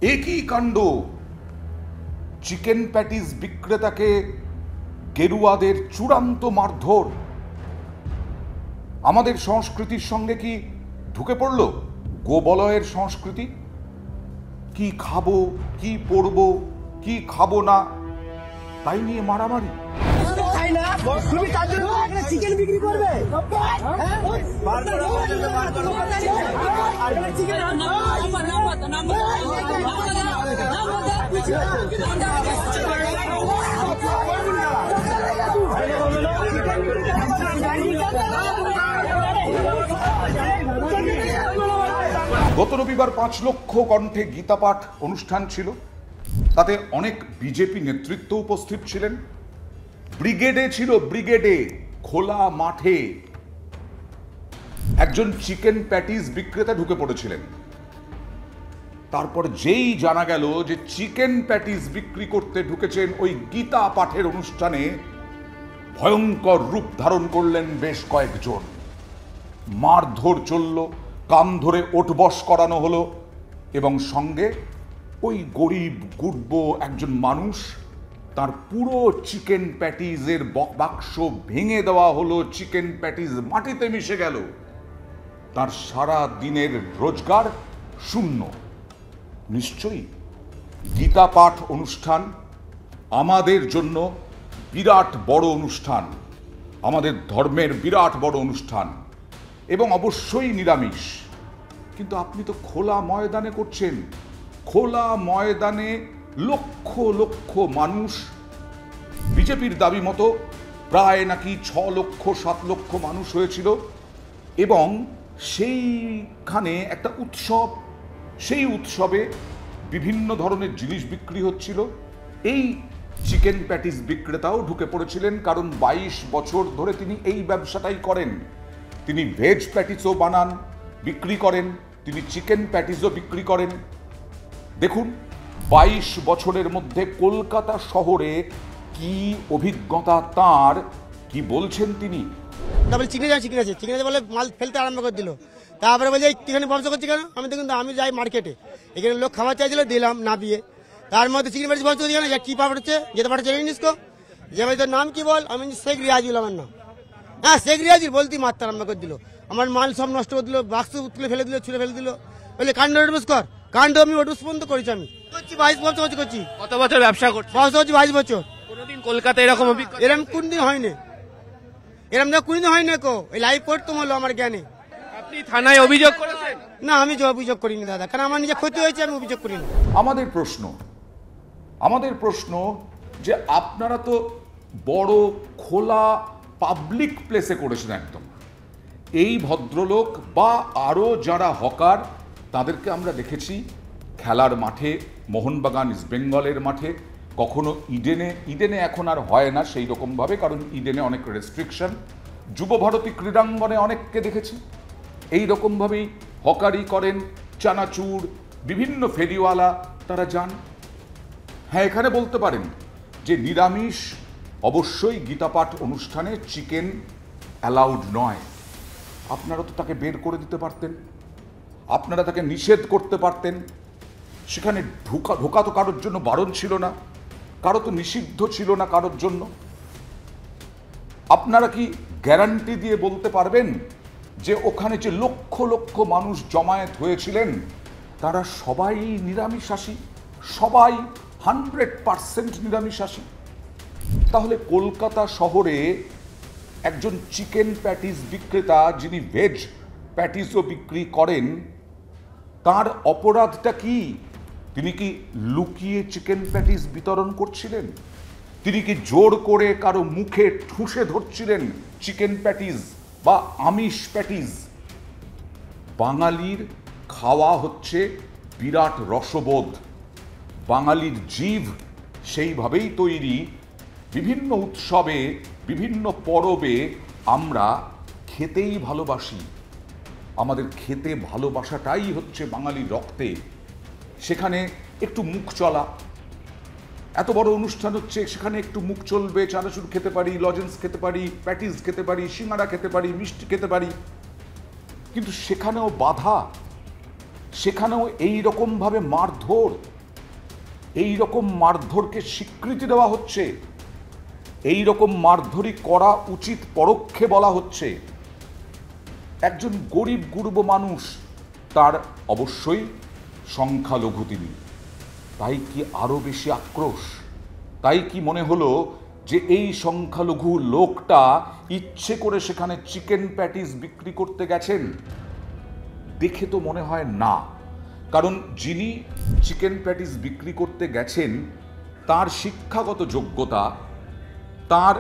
একই কাণ্ড, chicken patties বিক্রেতাকে গেরুয়াদের চূড়ান্ত মারধর। আমাদের সংস্কৃতির সঙ্গে কি ঢুকে পড়ল গোবলয়ের সংস্কৃতি? কি খাবো, কি পরবো, কি খাবো না, তাই নিয়ে মারামারি। চিকেন বিক্রি করবে গত রবিবার 5 লক্ষ কণ্ঠে গীতাপাঠ অনুষ্ঠান ছিল। তাতে অনেক বিজেপি নেতৃত্ব উপস্থিত ছিলেন। ব্রিগেডে ছিল, ব্রিগেডে খোলা মাঠে একজন চিকেন প্যাটিস বিক্রেতা ঢুকে পড়েছিলেন। তারপর যেই জানা গেল যে চিকেন প্যাটিস বিক্রি করতে ঢুকেছেন ওই গীতা পাঠের অনুষ্ঠানে, ভয়ঙ্কর রূপ ধারণ করলেন বেশ কয়েকজন। মারধর চলল, কান ধরে ওঠবস করানো হলো এবং সঙ্গে ওই গরিব গুর্ব একজন মানুষ, তার পুরো চিকেন প্যাটিসের বাক্স ভেঙে দেওয়া হলো। চিকেন প্যাটিস মাটিতে মিশে গেল। তার সারা দিনের রোজগার শূন্য। নিশ্চয়ই গীতা পাঠ অনুষ্ঠান আমাদের জন্য বিরাট বড় অনুষ্ঠান, আমাদের ধর্মের বিরাট বড় অনুষ্ঠান এবং অবশ্যই নিরামিষ। কিন্তু আপনি তো খোলা ময়দানে করছেন। খোলা ময়দানে লক্ষ লক্ষ মানুষ, বিজেপির দাবি মতো প্রায় নাকি 6 লক্ষ 7 লক্ষ মানুষ হয়েছিল এবং সেইখানে একটা উৎসব, সেই উৎসবে বিভিন্ন ধরনের জিনিস বিক্রি হচ্ছিল। এই চিকেন প্যাটিস বিক্রেতাও ঢুকে পড়েছিলেন, কারণ 22 বছর ধরে তিনি এই ব্যবসাটাই করেন। তিনি ভেজ প্যাটিসও বানান, বিক্রি করেন, তিনি চিকেন প্যাটিসও বিক্রি করেন। দেখুন 22 বছরের মধ্যে কলকাতা শহরে কি অভিজ্ঞতা তার, কি বলছেন তিনি। তারপরে চিকেন আছে বলে মাল ফেলতে আরম্ভ করে দিল। তারপরে বলছে এখানে ব্যবসা করছি কেন? আমি দেখুন আমি যাই মার্কেটে, এখানে লোক খাবার চাইছিল, দিলাম না বিয়ে। তার মধ্যে চিকেন প্যাটিস বলছে কি পাপড় হচ্ছে, যেতে পারছে জিনিস কো, যে ভাই তোর নাম কি বল? আমি শেখ রিয়াজুল আমার নাম। হ্যাঁ শেখ রিয়াজুল বলতেই মারতে আরম্ভ করে দিল। আমার মাল সব নষ্ট করে দিল, বাক্স তুলে ফেলে দিল, ছুঁড়ে ফেলে দিল। বলে কাণ্ড ওটুস কর, কাণ্ড আমি ওটুস পর্যন্ত করেছি। আমি করছি 22 বছর করছি। কত বছর ব্যবসা করছি? 22 বছর। কোনদিন কলকাতায় এরকম অভিজ্ঞতা? এরকম কোনদিন হয়নি, এরকম না কোনদিন হয়নি কো। এই লাইভ করতে হলো আমার জ্ঞানে। আপনি থানায় অভিযোগ করেছেন? না আমি অভিযোগ করিনি দাদা, কারণ আমার নিজে ক্ষতি হয়েছে, আমি অভিযোগ করিনি। আমাদের প্রশ্ন যে আপনারা তো বড় খোলা পাবলিক প্লেসে করেছেন একদম। এই ভদ্রলোক বা আরও যারা হকার, তাদেরকে আমরা দেখেছি খেলার মাঠে, মোহনবাগান ইস্ট বেঙ্গলের মাঠে, কখনো ইডেনে এখন আর হয় না সেই রকমভাবে, কারণ ইডেনে অনেক রেস্ট্রিকশন। যুবভারতী ক্রীড়াঙ্গনে অনেককে দেখেছি এই রকমভাবেই হকারি করেন, চানাচুর, বিভিন্ন ফেরিওয়ালা তারা যান। হ্যাঁ, এখানে বলতে পারেন যে নিরামিষ অবশ্যই গীতাপাঠ অনুষ্ঠানে চিকেন অ্যালাউড নয়। আপনারা তো তাকে বের করে দিতে পারতেন, আপনারা তাকে নিষেধ করতে পারতেন। সেখানে ঢোকা তো কারোর জন্য বারণ ছিল না, কারো তো নিষিদ্ধ ছিল না কারোর জন্য। আপনারা কি গ্যারান্টি দিয়ে বলতে পারবেন যে ওখানে যে লক্ষ লক্ষ মানুষ জমায়েত হয়েছিলেন তারা সবাই নিরামিষাশী, সবাই 100% নিরামিষাশী? তাহলে কলকাতা শহরে একজন চিকেন প্যাটিস বিক্রেতা, যিনি ভেজ প্যাটিসও বিক্রি করেন, তার অপরাধটা কি? তিনি কি লুকিয়ে চিকেন প্যাটিস বিতরণ করছিলেন? তিনি কি জোর করে কারো মুখে ঠুসে ধরছিলেন চিকেন প্যাটিস বা আমিষ প্যাটিস? বাঙালির খাওয়া হচ্ছে বিরাট রসবোধ, বাঙালির জিভ সেইভাবেই তৈরি। বিভিন্ন উৎসবে, বিভিন্ন পরবে আমরা খেতেই ভালোবাসি। আমাদের খেতে ভালোবাসাটাই হচ্ছে বাঙালির রক্তে। সেখানে একটু মুখ চলা, এত বড় অনুষ্ঠান হচ্ছে, সেখানে একটু মুখ চলবে, চানাচুর খেতে পারি, লজেন্স খেতে পারি, প্যাটিস খেতে পারি, সিঙ্গাড়া খেতে পারি, মিষ্টি খেতে পারি, কিন্তু সেখানেও বাধা। সেখানেও এই রকমভাবে মারধর, এই রকম মারধরকে স্বীকৃতি দেওয়া হচ্ছে, এই রকম মারধরই করা উচিত পরোক্ষে বলা হচ্ছে। একজন গরিব গুরব মানুষ, তার অবশ্যই সংখ্যালঘু তিনি, তাই কি আরো বেশি আক্রোশ? তাই কি মনে হলো যে এই সংখ্যালঘু লোকটা ইচ্ছে করে সেখানে চিকেন প্যাটিস বিক্রি করতে গেছেন? দেখে তো মনে হয় না, কারণ যিনি চিকেন প্যাটিস বিক্রি করতে গেছেন তার শিক্ষাগত যোগ্যতা, তার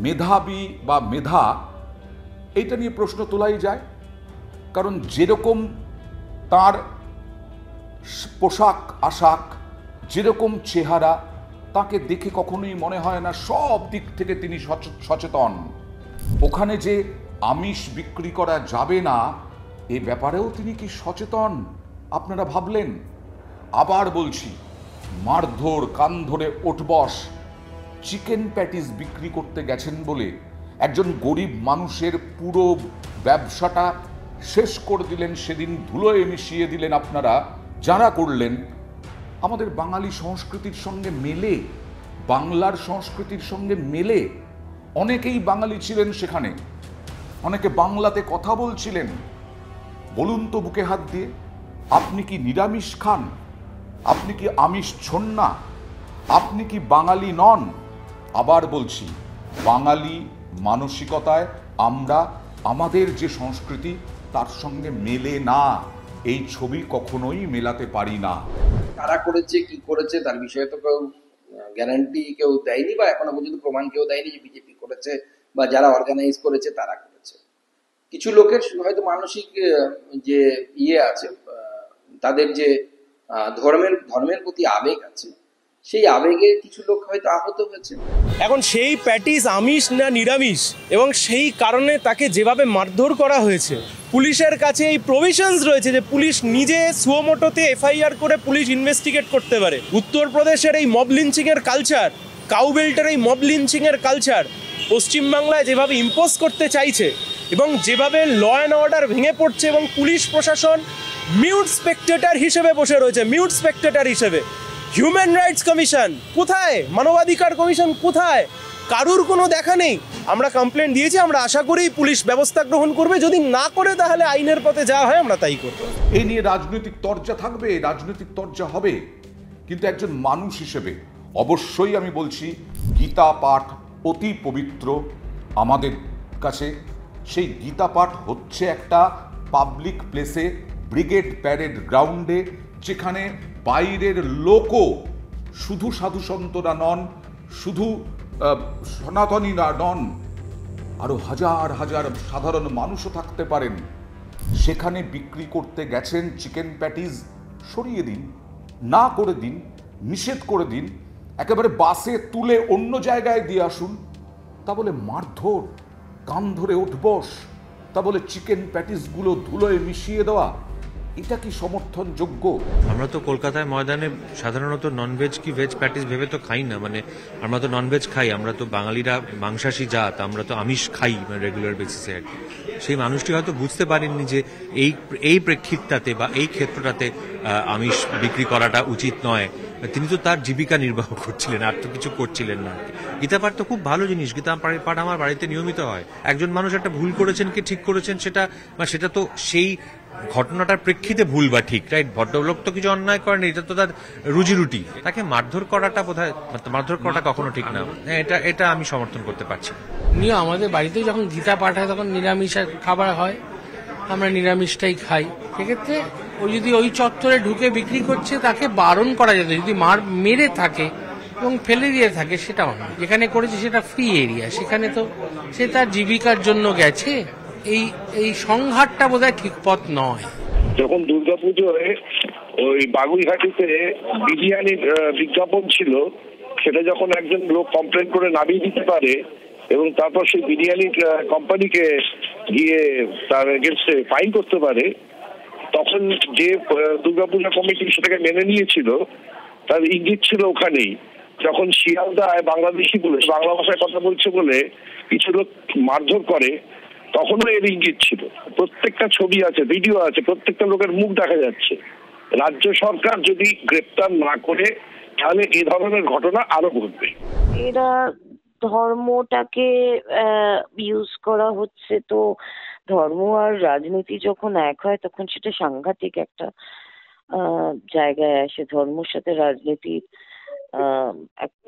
মেধাবী বা মেধা, এইটা নিয়ে প্রশ্ন তোলাই যায়। কারণ যেরকম তার পোশাক আশাক, যেরকম চেহারা, তাকে দেখে কখনোই মনে হয় না সব দিক থেকে তিনি সচেতন। ওখানে যে আমিষ বিক্রি করা যাবে না এ ব্যাপারেও তিনি কি সচেতন আপনারা ভাবলেন? আবার বলছি, মারধর, কান ধরে ওঠবস, চিকেন প্যাটিস বিক্রি করতে গেছেন বলে একজন গরিব মানুষের পুরো ব্যবসাটা শেষ করে দিলেন, সেদিন ধুলোয় মিশিয়ে দিলেন আপনারা যারা করলেন। আমাদের বাঙালি সংস্কৃতির সঙ্গে মেলে, বাংলার সংস্কৃতির সঙ্গে মেলে। অনেকেই বাঙালি ছিলেন সেখানে, অনেকে বাংলাতে কথা বলছিলেন। বলুন তো বুকে হাত দিয়ে, আপনি কি নিরামিষ খান? আপনি কি আমিষ ছোন না? আপনি কি বাঙালি নন? আবার বলছি, বাঙালি মানসিকতায় আমরা আমাদের যে সংস্কৃতি তার সঙ্গে মেলে না, এই ছবি কখনোই মেলাতে পারি না। কারা করেছে, কি করেছে তার বিষয়ে তো কেউ গ্যারান্টি কেউ দেয়নি, বা এখনো পর্যন্ত প্রমাণ কেউ দেয়নি যে বিজেপি করেছে বা যারা অর্গানাইজ করেছে তারা করেছে। কিছু লোকের হয়তো মানসিক যে আছে, তাদের যে ধর্মের প্রতি আবেগ আছে, সেই আবেগে কিছু লোক হয়তো আহত হয়েছে। এখন সেই প্যাটিস আমিষ না নিরামিষ, এবং সেই কারণে তাকে যেভাবে মারধর করা হয়েছে, পুলিশের কাছে এই প্রভিশনস রয়েছে যে পুলিশ নিজে সুয়োমোটোতে এফআইআর করে পুলিশ ইনভেস্টিগেট করতে পারে। উত্তরপ্রদেশের এই মব লিঞ্চিংয়ের কালচার, কাউবেল্টের এই মব লিঞ্চিংয়ের কালচার পশ্চিমবাংলায় যেভাবে ইম্পোজ করতে চাইছে, এবং যেভাবে ল অ্যান্ড অর্ডার ভেঙে পড়ছে, এবং পুলিশ প্রশাসন মিউট স্পেকটেটর হিসেবে বসে রয়েছে, মিউট স্পেকটেটর হিসেবে। হিউম্যান রাইটস কমিশন কোথায়? মানবাধিকার কমিশন কোথায়? কারুর কোনো দেখা নেই। আমরা কমপ্লেন দিয়েছি, আমরা আশা করি পুলিশ ব্যবস্থা গ্রহণ করবে, যদি না করে তাহলে আইনের পথে যা হয় আমরা তাই করব। এই নিয়ে রাজনৈতিক তরজা থাকবে, রাজনৈতিক তরজা হবে, কিন্তু একজন মানুষ হিসেবে অবশ্যই আমি বলছি, গীতা পাঠ অতি পবিত্র আমাদের কাছে। সেই গীতা পাঠ হচ্ছে একটা পাবলিক প্লেসে, ব্রিগেড প্যারেড গ্রাউন্ডে, যেখানে বাইরের লোকও, শুধু সাধু সন্তরা নন, শুধু সনাতনীরা নন, আরো হাজার হাজার সাধারণ মানুষও থাকতে পারেন। সেখানে বিক্রি করতে গেছেন চিকেন প্যাটিস, সরিয়ে দিন, না করে দিন, নিষেধ করে দিন, একেবারে বাসে তুলে অন্য জায়গায় দিয়ে আসুন। তা বলে মারধর, কান ধরে উঠবস, তা বলে চিকেন প্যাটিসগুলো ধুলোয় মিশিয়ে দেওয়া, এটা কি সমর্থনযোগ্য? আমরা তো কলকাতায় ময়দানে সাধারণত ননভেজ কি ভেজ প্যাটিস ভেবে তো খাই না, মানে আমরা তো ননভেজ খাই, আমরা তো বাঙালিরা মাংসাশী জাত, আমরা তো আমিষ খাই রেগুলার বেসিসে আর কি। সেই মানুষটি হয়তো বুঝতে পারেননি যে এই প্রেক্ষিতটাতে বা এই ক্ষেত্রটাতে আমিষ বিক্রি করাটা উচিত নয়। তিনি তো তার জীবিকা নির্বাহ করছিলেন, আর তো কিছু করছিলেন না। গীতা পাঠ তো খুব ভালো জিনিস, গীতা পাঠ আমার বাড়িতে নিয়মিত হয়। একজন মানুষ একটা ভুল করেছেন কি ঠিক করেছেন সেটা তো সেই ঘটনাটার প্রেক্ষিতে ভুল বা ঠিক, রাইট? ভদ্রলোক তো কিছু অন্যায় করেনি, এটা তো তার রুজিরুটি। তাকে মারধর করাটা বোধহয়, মারধর করাটা কখনো ঠিক না। এটা আমি সমর্থন করতে পারছি। নিয়ে আমাদের বাড়িতে যখন গীতা পাঠ হয় তখন নিরামিষ খাবার হয়, আমরা নিরামিষটাই খাই। সেক্ষেত্রে ও যদি ওই চত্বরে ঢুকে বিক্রি করছে তাকে বারণ করা যেত, যদি মেরে থাকে এবং ফেলে দিয়ে থাকে সেটাও না। যেখানে করেছে সেটা ফ্রি এরিয়া, সেখানে তো সে তার জীবিকার জন্য গেছে। এই সংঘাতটা বোধহয় ঠিক পথ নয়। যখন দুর্গাপুজোয় ওই বাগুইঘাটিতে বিরিয়ানির বিজ্ঞাপন ছিল, সেটা যখন একজন লোক কমপ্লেন করে নামিয়ে দিতে পারে এবং তারপর সেই বিরিয়ানি কোম্পানিকে গিয়ে তার এগেনস্টে ফাইন করতে পারে, তখন যে দুর্গাপূজা কমিটি সেটাকে মেনে নিয়েছিল তার ইঙ্গিত ছিল ওখানেই। যখন শিয়ালদায় বাংলাদেশি বলে, বাংলা ভাষায় কথা বলছে বলে কিছু লোক মারধর করে, তখনও এর ইঙ্গিত ছিল। প্রত্যেকটা ছবি আছে, ভিডিও আছে, প্রত্যেকটা লোকের মুখ দেখা যাচ্ছে। রাজ্য সরকার যদি গ্রেপ্তার না করে তাহলে এই ধরনের ঘটনা আরো ঘটবে। এরা ধর্মটাকে ইউজ করা হচ্ছে, তো ধর্ম আর রাজনীতি যখন এক হয় তখন সেটা সাংঘাতিক একটা জায়গায় আসে। ধর্মের সাথে রাজনীতির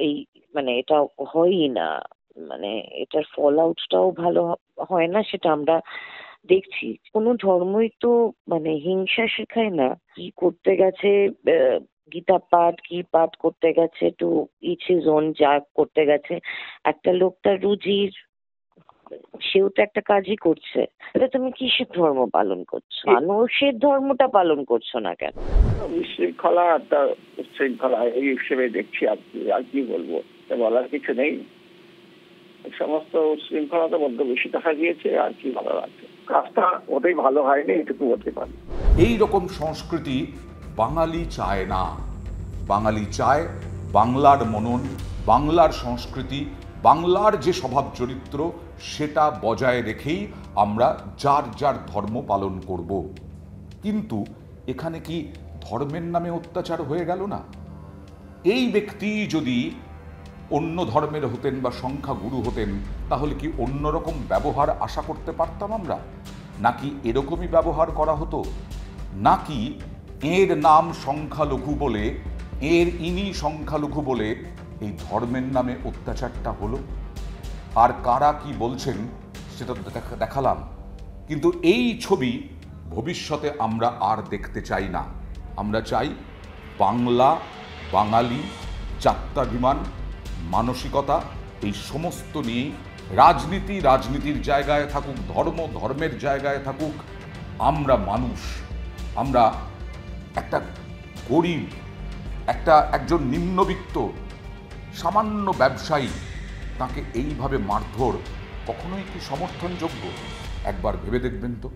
এই মানে এটা হয়ই না, মানে এটার ফল আউটটাও ভালো হয় না, সেটা আমরা দেখছি। কোনো ধর্মই তো মানে হিংসা শেখায় না। কি করতে গেছে, গীতা পাঠ কি পাঠ করতে গেছে, টু ইচ হিজ ওন, যা করতে গেছে। একটা লোক তার রুজির, সেও তো একটা কাজই করছে। তাহলে তুমি কিসের ধর্ম পালন করছো? মানুষের ধর্মটা পালন করছো না কেন? বিশৃঙ্খলা একটা উচ্ছৃঙ্খলা এই হিসেবে দেখছি। আর কি বলবো, বলার কিছু নেই। সমস্ত উচ্ছৃঙ্খলার মধ্যে বেশি দেখা গিয়েছে, আর কি ভালো লাগছে। কাজটা ওটাই ভালো হয়নি, এটুকু বলতে পারি। এই রকম সংস্কৃতি বাঙালি চায় না। বাঙালি চায় বাংলার মনন, বাংলার সংস্কৃতি, বাংলার যে স্বভাব চরিত্র সেটা বজায় রেখেই আমরা যার যার ধর্ম পালন করব। কিন্তু এখানে কি ধর্মের নামে অত্যাচার হয়ে গেল না? এই ব্যক্তি যদি অন্য ধর্মের হতেন বা সংখ্যাগুরু হতেন তাহলে কি অন্যরকম ব্যবহার আশা করতে পারতাম আমরা? নাকি এরকমই ব্যবহার করা হতো? নাকি এর নাম সংখ্যালঘু বলে, ইনি সংখ্যালঘু বলে এই ধর্মের নামে অত্যাচারটা হলো? আর কারা কি বলছেন সেটা দেখালাম। কিন্তু এই ছবি ভবিষ্যতে আমরা আর দেখতে চাই না। আমরা চাই বাংলা, বাঙালি, জাত্যাভিমান, মানসিকতা এই সমস্ত নিয়েই রাজনীতি রাজনীতির জায়গায় থাকুক, ধর্ম ধর্মের জায়গায় থাকুক। আমরা মানুষ, আমরা একটা গরিব, একজন নিম্নবিত্ত সামান্য ব্যবসায়ী, তাকে এইভাবে মারধর কখনোই কি সমর্থনযোগ্য? একবার ভেবে দেখবেন তো।